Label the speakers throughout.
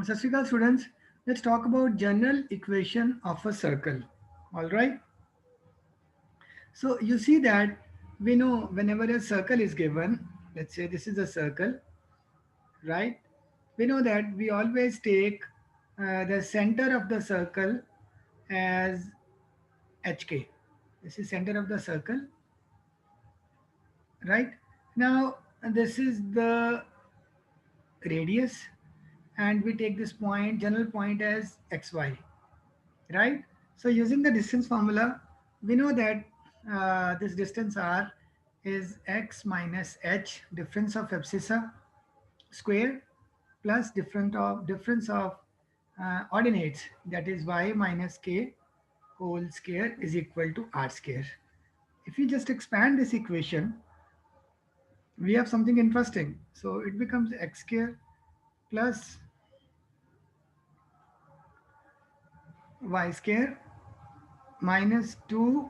Speaker 1: Sat Shri Akal students, let's talk about general equation of a circle. All right. So you see that we know whenever a circle is given, let's say this is a circle, right? We know that we always take the center of the circle as HK. This is center of the circle, right? Now this is the radius, and we take this point, general point, as xy, right? So using the distance formula, we know that this distance r is x minus h, difference of abscissa square, plus difference of ordinates, that is y minus k whole square is equal to r square. If you just expand this equation, we have something interesting. So it becomes x square plus y square minus 2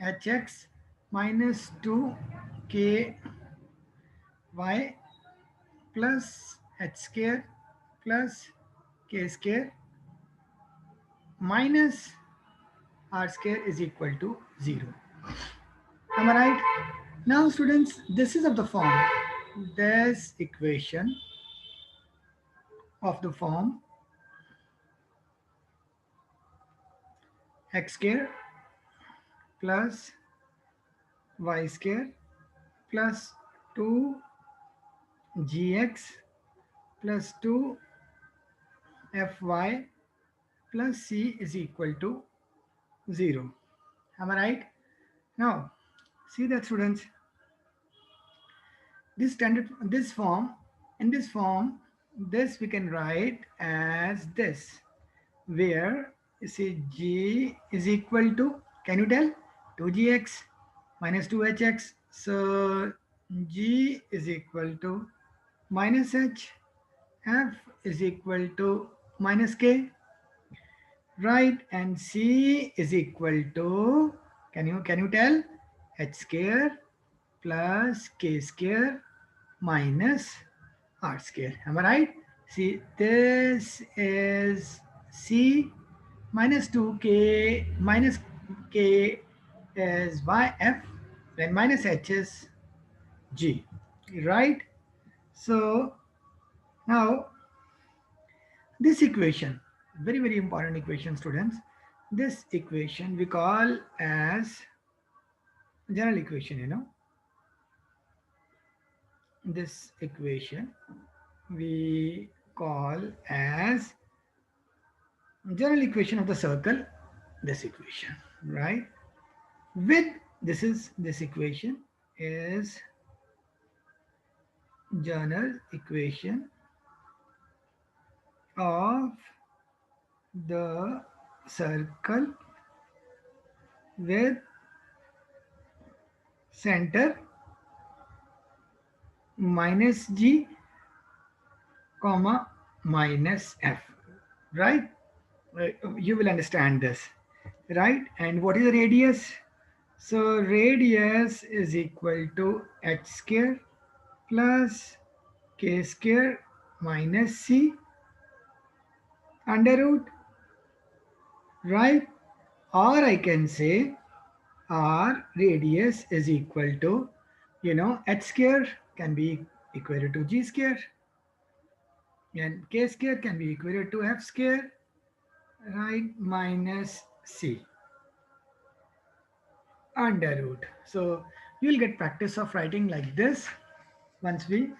Speaker 1: hx minus 2 ky plus h square plus k square minus r square is equal to 0. Am I right? Now students, this is of the form, this equation of the form x square plus y square plus 2 gx plus 2 fy plus c is equal to 0. Am I right? Now, see that students, this standard, this form, in this form, this we can write as this, where you see g is equal to, can you tell, 2gx minus 2hx. So g is equal to minus h, f is equal to minus k, right? And c is equal to, can you tell, h square plus k square minus r square. Am I right? See, this is c minus 2k minus k is yf, then minus h is g, right? So now this equation, very very important equation students, this equation we call as general equation, this equation we call as general equation of the circle, this equation, right? With this equation is general equation of the circle with center minus g comma minus f, right? You will understand this, right? And what is the radius? So radius is equal to h square plus k square minus c under root, right? Or I can say r radius is equal to, h square can be equated to g square, and k square can be equated to f square, right, minus c under root. So you will get practice of writing like this once we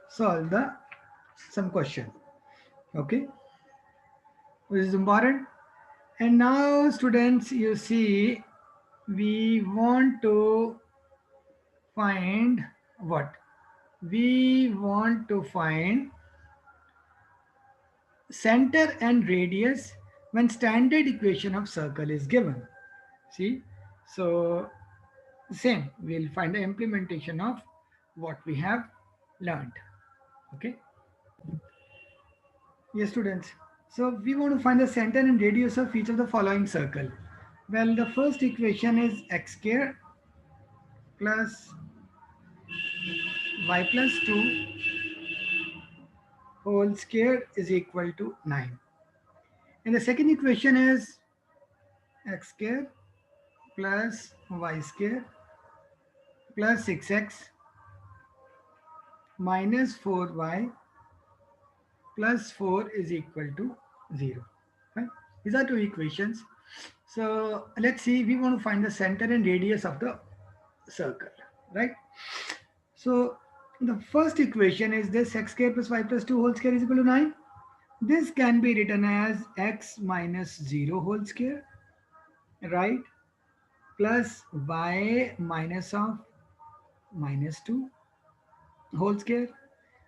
Speaker 1: solve some question. Okay, this is important. And now students, you see, we want to find what? We want to find center and radius when standard equation of circle is given. See, so same, we'll find the implementation of what we have learned. Okay. Yes, students. So we want to find the center and radius of each of the following circle. Well, the first equation is x square plus y plus 2 whole square is equal to 9. And the second equation is x square plus y square plus 6x minus 4y plus 4 is equal to 0. Right? These are two equations. So let's see, we want to find the center and radius of the circle, right? So the first equation is this: x square plus y plus 2 whole square is equal to 9. This can be written as x minus 0 whole square, right? Plus y minus of minus 2 whole square.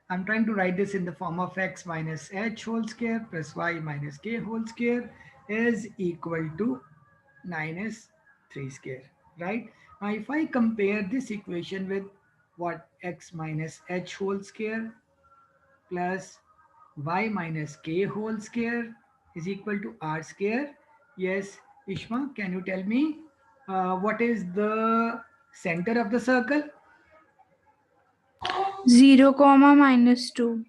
Speaker 1: I'm trying to write this in the form of x minus h whole square plus y minus k whole square is equal to minus 3 square, right? Now, if I compare this equation with what x minus h whole square plus y minus k whole square is equal to r square. Yes, Ishma, can you tell me what is the center of the circle?
Speaker 2: 0 comma minus 2.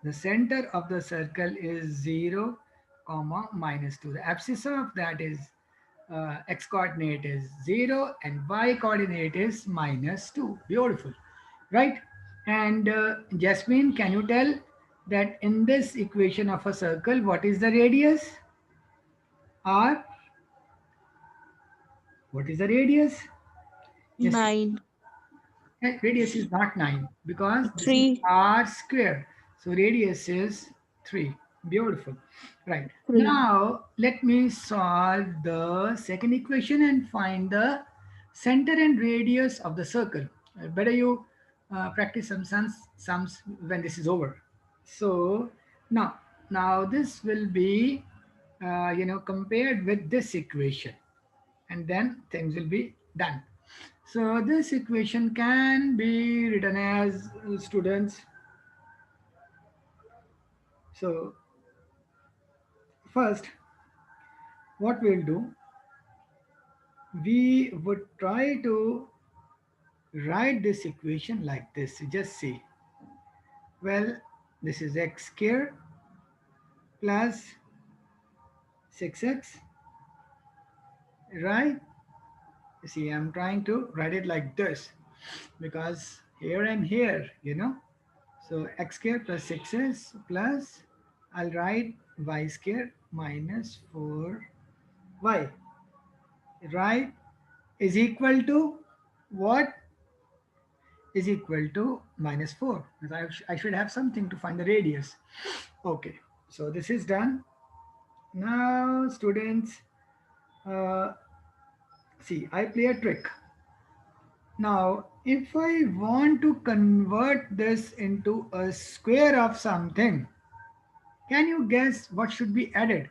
Speaker 1: The center of the circle is 0 comma minus 2. The abscissa of that is x coordinate is 0 and y coordinate is minus 2. Beautiful, right? And Jasmine, can you tell that in this equation of a circle, what is the radius? R. What is the radius? Just
Speaker 2: 9.
Speaker 1: radius is not 9 because this is
Speaker 2: 3.
Speaker 1: r square. So radius is 3. Beautiful. Right.
Speaker 2: 3.
Speaker 1: Now let me solve the second equation and find the center and radius of the circle. Better you practice some sums when this is over. So now this will be compared with this equation, and then things will be done. So this equation can be written as students. So first, what we'll do, we would try to write this equation like this. Just see. Well, this is x square plus 6x, right? You see, I'm trying to write it like this because here and here. So x square plus 6s plus, I'll write y square minus 4y, right, is equal to what? Is equal to minus 4. Because I should have something to find the radius. Okay, so this is done. Now, students, uh, see, I play a trick. Now, if I want to convert this into a square of something, can you guess what should be added?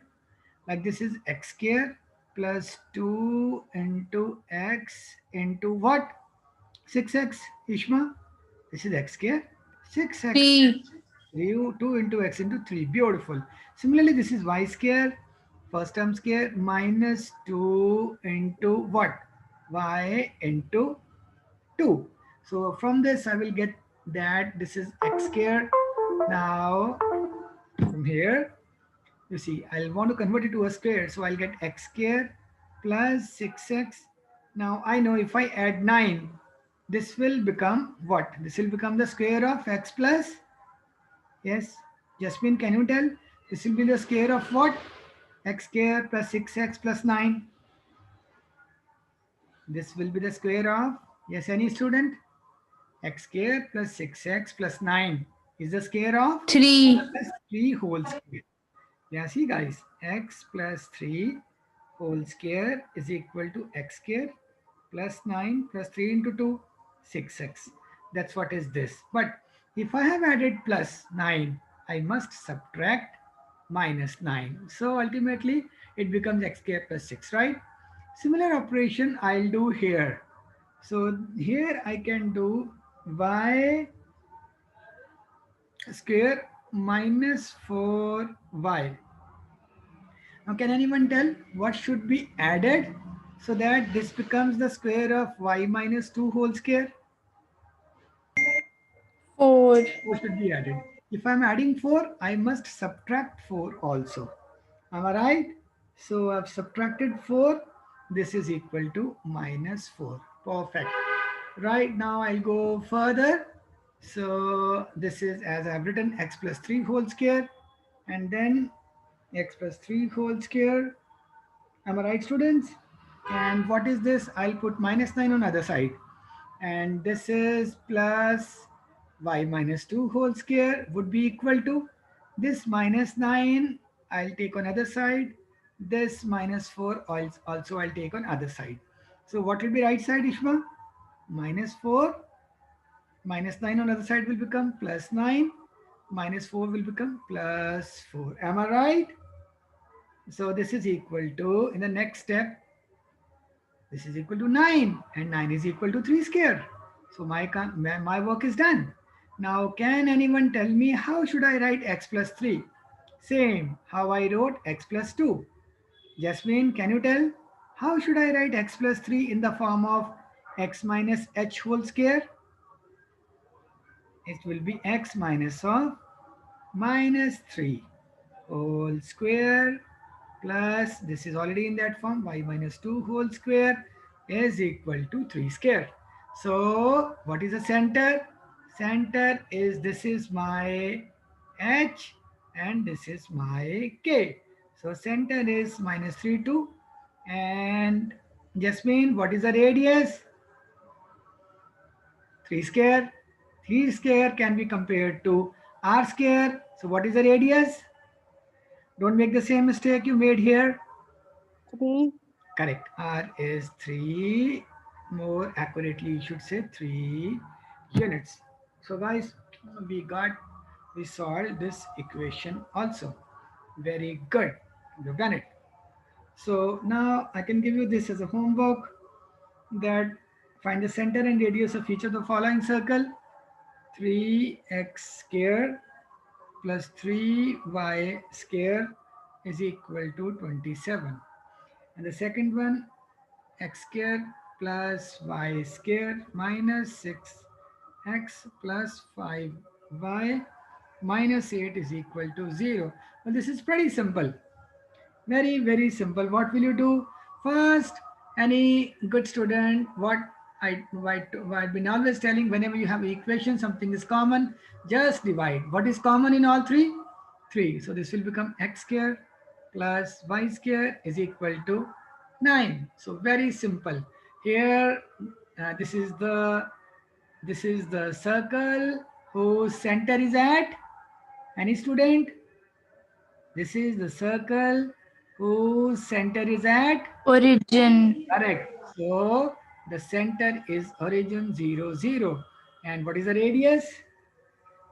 Speaker 1: Like this is x square plus 2 into x into what? 6x, Ishma. This is x square. 6x,
Speaker 2: 3.
Speaker 1: 2 into x into 3. Beautiful. Similarly, this is y square, first term square, minus 2 into what? Y into 2. So from this, I will get that this is x square. Now, from here, you see, I'll want to convert it to a square. So I'll get x square plus 6x. Now I know if I add 9, this will become what? This will become the square of x plus, yes, Jasmine, can you tell? This will be the square of what? X square plus 6x plus 9. This will be the square of, yes, any student? X square plus 6x plus 9 is the square of
Speaker 2: 3.
Speaker 1: plus 3 whole square. Yeah, see guys, x plus 3 whole square is equal to x square plus 9 plus 3 into 2, 6x. That's what is this. But if I have added plus 9, I must subtract minus 9. So ultimately, it becomes x square plus 6, right? Similar operation I'll do here. So here I can do y square minus 4y. Now, can anyone tell what should be added so that this becomes the square of y minus 2 whole square?
Speaker 2: 4.
Speaker 1: What should be added? If I'm adding 4, I must subtract 4 also. Am I right? So I've subtracted 4. This is equal to minus 4. Perfect. Right now I'll go further. So this is as I've written x plus 3 whole square, and then x plus 3 whole square. Am I right, students? And what is this? I'll put minus 9 on other side. And this is plus y minus 2 whole square would be equal to this minus 9. I'll take on other side. This minus 4 also I'll take on other side. So what will be right side, Ishma? Minus 4 minus 9 on other side will become plus 9. Minus 4 will become plus 4. Am I right? So this is equal to, in the next step, this is equal to 9, and 9 is equal to 3 square. So my work is done. Now can anyone tell me how should I write x plus 3? Same how I wrote x plus 2. Jasmine, can you tell? How should I write x plus 3 in the form of x minus h whole square? It will be x minus of minus 3 whole square plus, this is already in that form, y minus 2 whole square is equal to 3 square. So what is the center? Center is, this is my h and this is my k. So center is minus 3 2. And Jasmine, what is the radius? 3 square. 3 square can be compared to r square. So what is the radius? Don't make the same mistake you made here.
Speaker 3: 3.
Speaker 1: Correct. R is 3. More accurately, you should say 3 units. So guys, we solved this equation also. Very good. You've done it. So now I can give you this as a homework, that find the center and radius of each of the following circle. 3x square plus 3y square is equal to 27. And the second one, x square plus y square minus 6x plus 5y minus 8 is equal to 0. Well, this is pretty simple. Very, very simple. What will you do? First, any good student, I've been always telling, whenever you have equation, something is common, just divide. What is common in all three? 3. So this will become x square plus y square is equal to 9. So very simple. Here, this is the circle whose center is at, any student? This is the circle whose center is at,
Speaker 2: Origin.
Speaker 1: correct. So the center is origin 0 0. And what is the radius?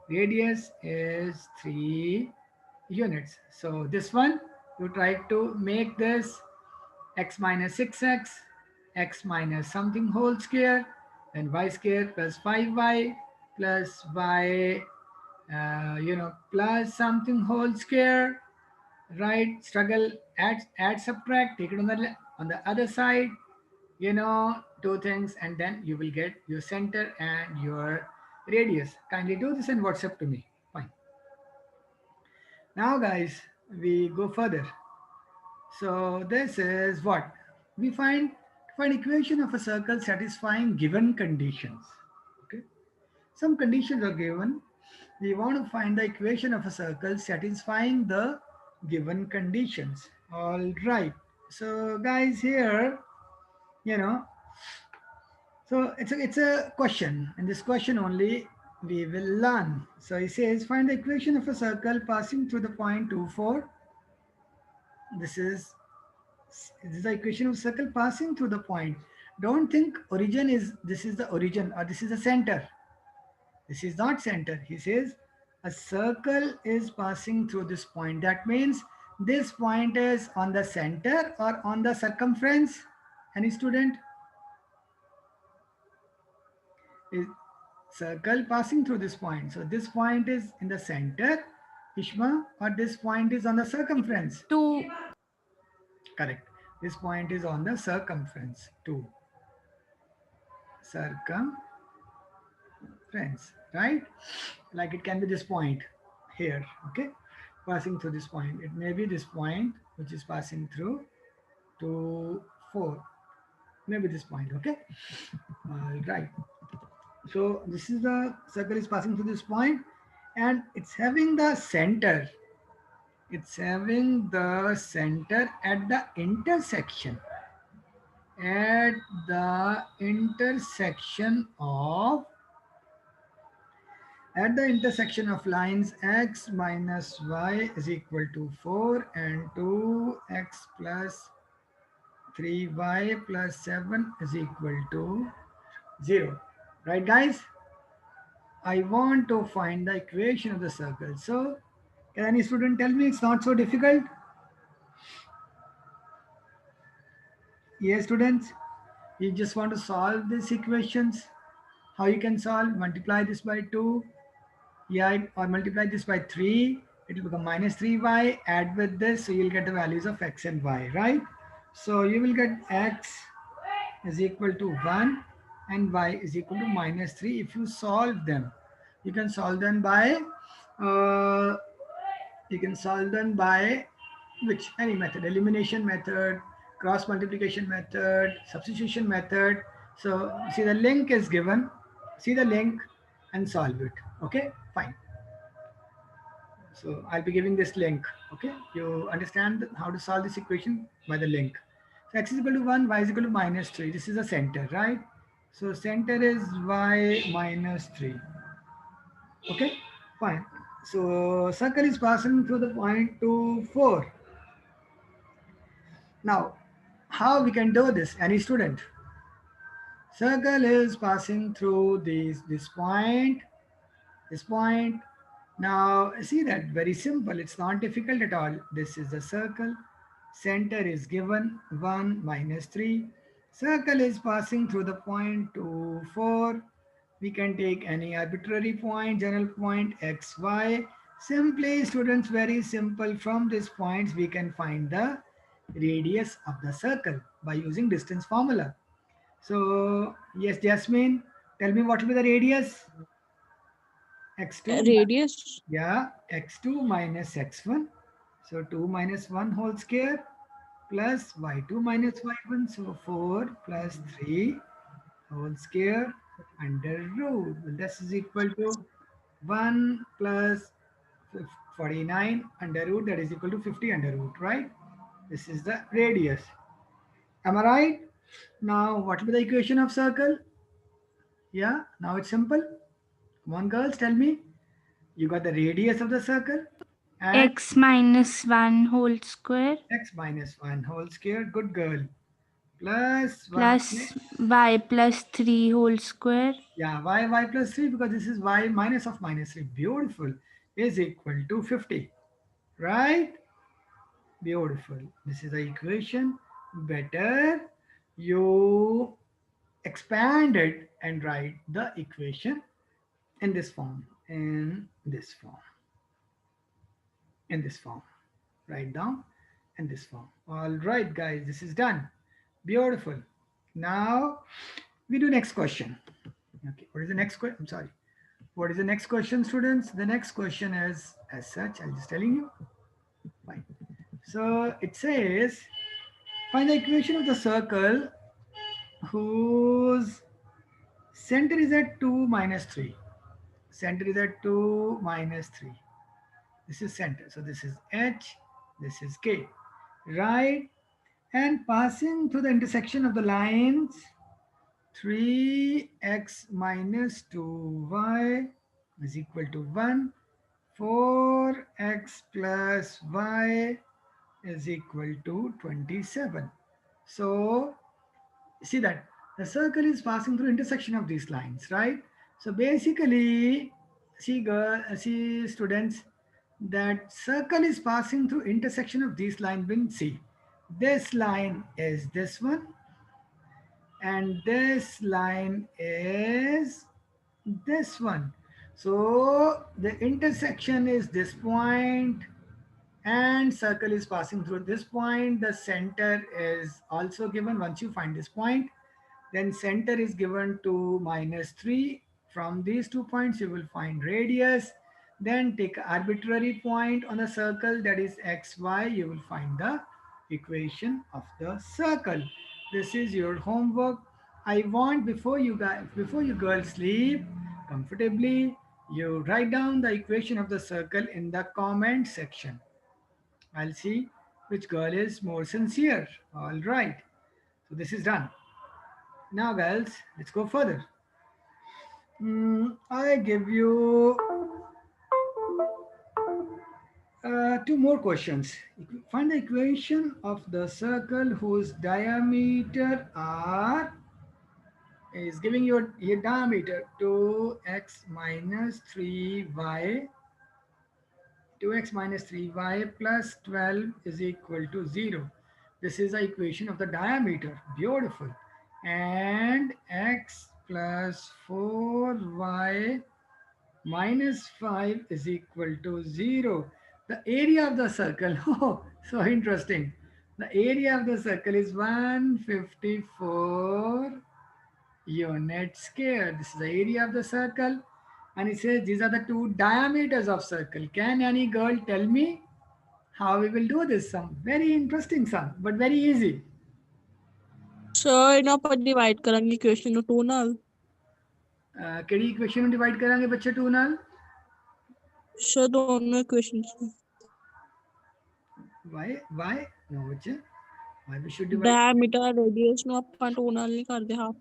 Speaker 1: Radius is 3 units. So this one, you try to make this x minus 6x, x minus something whole square, then y square plus 5y plus y, plus something whole square, right? Struggle, add, subtract, take it on the other side, two things, and then you will get your center and your radius. Kindly do this and WhatsApp to me. Fine. Now guys, we go further. So this is what we find equation of a circle satisfying given conditions. Okay, some conditions are given. We want to find the equation of a circle satisfying the given conditions. All right. So guys, here, you know, so it's a question, and this question only we will learn. So it says find the equation of a circle passing through the point 2 4. This is this is the equation of circle passing through the point. Don't think origin is, this is the origin or this is the center. This is not center. He says a circle is passing through this point. That means this point is on the center or on the circumference. Any student? Is circle passing through this point. So this point is in the center, Ishma, or this point is on the circumference?
Speaker 2: 2.
Speaker 1: Correct. This point is on the circumference. 2. Circumference, right? Like it can be this point. here. Okay, passing through this point. It may be this point which is passing through to 4. Maybe this point. Okay. All right. So this is the circle is passing through this point, and it's having the center. It's having the center at the intersection of lines x minus y is equal to 4 and 2x plus 3y plus 7 is equal to 0. Right, guys? I want to find the equation of the circle. So, can any student tell me it's not so difficult? Yes, students? You just want to solve these equations. How you can solve? Multiply this by 2. Yeah, or multiply this by 3. It will become minus 3y. Add with this, so you'll get the values of x and y, right? So you will get x is equal to 1 and y is equal to minus 3 if you solve them. You can solve them by uh, which any method, elimination method, cross multiplication method, substitution method. So see, the link is given. See the link and solve it. Okay, fine. So I'll be giving this link. Okay, you understand how to solve this equation by the link. So x is equal to 1, y is equal to minus 3. This is the center, right? So center is y minus 3. Okay, fine. So circle is passing through the point 2, 4. Now, how we can do this? Any student? Circle is passing through this point. Now, see that very simple. It's not difficult at all. This is the circle. Center is given 1 minus 3. Circle is passing through the point 2, 4. We can take any arbitrary point, general point, x, y. Simply, students, very simple. From these points, we can find the radius of the circle by using distance formula. So, yes, Jasmine, tell me what will be the radius? X2,
Speaker 3: Radius.
Speaker 1: yeah, x2 minus x1. So 2 minus 1 whole square plus y2 minus y1. So 4 plus 3 whole square under root. Well, this is equal to 1 plus 49 under root, that is equal to 50 under root, right? This is the radius. Am I right? Now, what will be the equation of circle? Yeah, now it's simple. Come on, girls, tell me. You got the radius of the circle and
Speaker 2: x minus 1 whole square
Speaker 1: x minus 1 whole square. Good girl. Plus 1
Speaker 2: plus y plus 3 whole square
Speaker 1: yeah, y plus 3, because this is y minus of minus 3. Beautiful. Is equal to 50. Right? Beautiful. This is the equation. Better you expand it and write the equation in this form. In this form. In this form. Write down in this form. All right, guys. This is done. Beautiful. Now we do next question. Okay. What is the next question? I'm sorry. What is the next question, students? The next question is as such. I'm just telling you. Fine. So it says, find the equation of the circle whose center is at 2 minus 3. Center is at 2 minus 3. This is center. So this is H, this is K. Right? And passing through the intersection of the lines 3x minus 2y is equal to 1. 4x plus y is equal to 27. So see that the circle is passing through intersection of these lines, right? So basically, see students, that circle is passing through intersection of these lines. When see, this line is this one, and this line is this one. So the intersection is this point, and circle is passing through this point. The center is also given. Once you find this point, then center is given to minus 3. From these 2 points, you will find radius. Then take arbitrary point on the circle, that is xy. You will find the equation of the circle. This is your homework. I want before you girls sleep comfortably, you write down the equation of the circle in the comment section. I'll see which girl is more sincere. All right. So this is done. Now, girls, let's go further. I give you two more questions. Find the equation of the circle whose diameter r is giving you a diameter 2x minus 3y 2x minus 3y plus 12 is equal to 0. This is the equation of the diameter. Beautiful. And x plus 4y minus 5 is equal to 0. The area of the circle, oh, so interesting. The area of the circle is 154 unit square. This is the area of the circle. And it says these are the two diameters of circle. Can any girl tell me how we will do this sum? Very interesting sum, but very easy.
Speaker 3: Sir, ਇਹਨਾਂ ਆਪਾਂ divide ਕਰਾਂਗੇ equation ਨੂੰ 2 ਨਾਲ।
Speaker 1: ਕਿਹੜੀ equation ਨੂੰ divide ਕਰਾਂਗੇ ਬੱਚੇ 2 ਨਾਲ?
Speaker 3: Sir, ਦੋਨੋਂ equations ਨੂੰ।
Speaker 1: Why? No ਬੱਚੇ. Why we should divide?
Speaker 3: Diameter radius ਨੂੰ ਆਪਾਂ 2 ਨਾਲ ਨਹੀਂ ਕਰਦੇ half।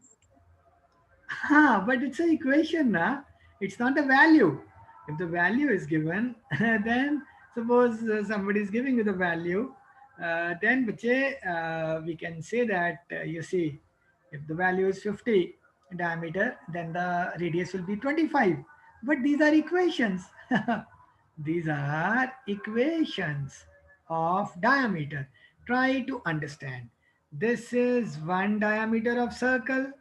Speaker 1: But it's an equation, na? It's not a value. If the value is given, then suppose somebody is giving you the value, then we can say that, you see, if the value is 50 diameter, then the radius will be 25. But these are equations. These are equations of diameter. Try to understand. This is one diameter of circle,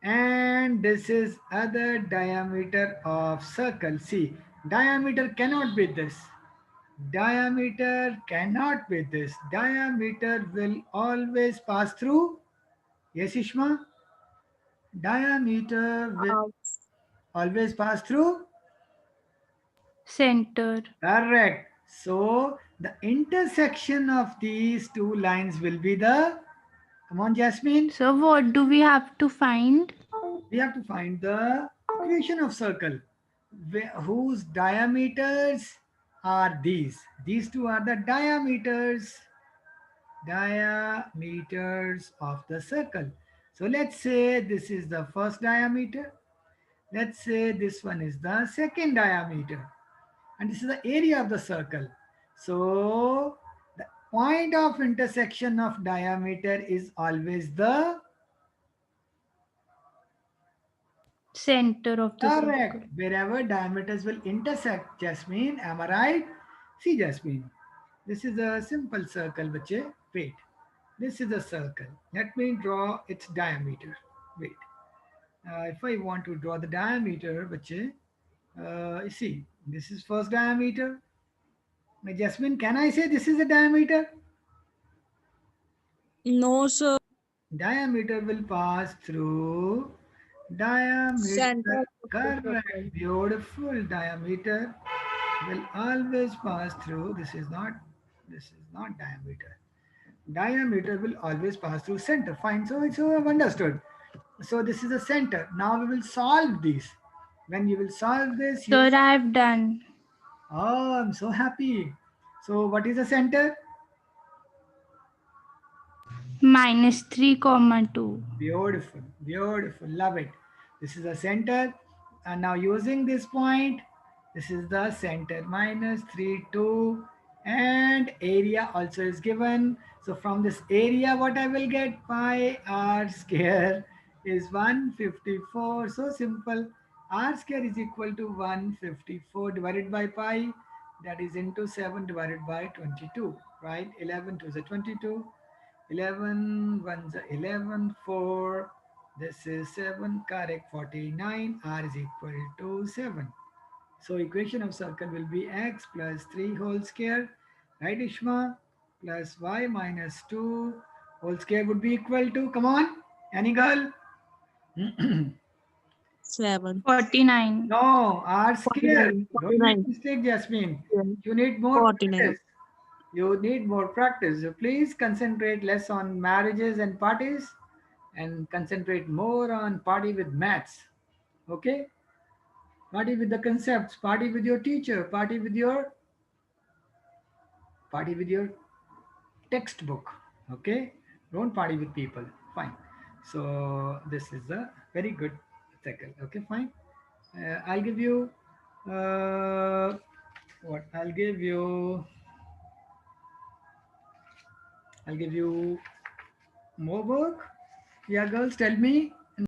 Speaker 1: and this is other diameter of circle. See, diameter cannot be this. Diameter cannot be this. Diameter will always pass through. Yes, Ishma? Diameter will always pass through
Speaker 2: Center.
Speaker 1: Correct. So the intersection of these two lines will be the, come on Jasmine.
Speaker 2: So what do we have to find?
Speaker 1: We have to find the equation of circle whose diameters are these. These two are the diameters of the circle. So let's say this is the first diameter. Let's say this one is the second diameter. And this is the area of the circle. So the point of intersection of diameter is always the
Speaker 2: Center of the
Speaker 1: correct.
Speaker 2: circle.
Speaker 1: Wherever diameters will intersect, Jasmine, am I right? See, Jasmine, this is a simple circle, bache. Wait, this is a circle. Let me draw its diameter. Wait, if I want to draw the diameter, bache, you see, this is first diameter. Now, Jasmine, can I say this is the diameter?
Speaker 3: No, sir.
Speaker 1: Diameter will pass through diameter.
Speaker 3: Center of the
Speaker 1: Correct.
Speaker 3: circle.
Speaker 1: Beautiful. Diameter will always pass through. This is not diameter. Diameter will always pass through center. Fine. So I've understood. So this is the center. Now we will solve this. When you will solve this,
Speaker 2: Sir, I've done.
Speaker 1: oh, I'm so happy. So what is the center?
Speaker 2: -3, 2.
Speaker 1: Beautiful, beautiful, love it. This is the center, and now using this point, this is the center, -3, 2, and area also is given. So from this area, what I will get, pi r square is 154. So simple. R square is equal to 154 divided by pi, that is into 7 divided by 22, right? 11 to the 22. 11 ones are 11, 4. This is 7, correct, 49. R is equal to 7. So equation of circle will be x plus 3 whole square, right Ishma, plus y minus 2 whole square would be equal to, come on, any girl?
Speaker 3: 7.
Speaker 2: 49.
Speaker 1: No, R square.
Speaker 3: 49.
Speaker 1: Don't make
Speaker 3: 49.
Speaker 1: mistake, Jasmine.
Speaker 3: Yeah.
Speaker 1: You need more
Speaker 3: 49.
Speaker 1: practice. You need more practice. So please concentrate less on marriages and parties and concentrate more on party with maths. Okay? Party with the concepts, party with your teacher, party with your textbook. Okay? Don't party with people. Fine. So this is a very good cycle. Okay, fine. I'll give you what I'll give you more work. Yeah, girls, tell me.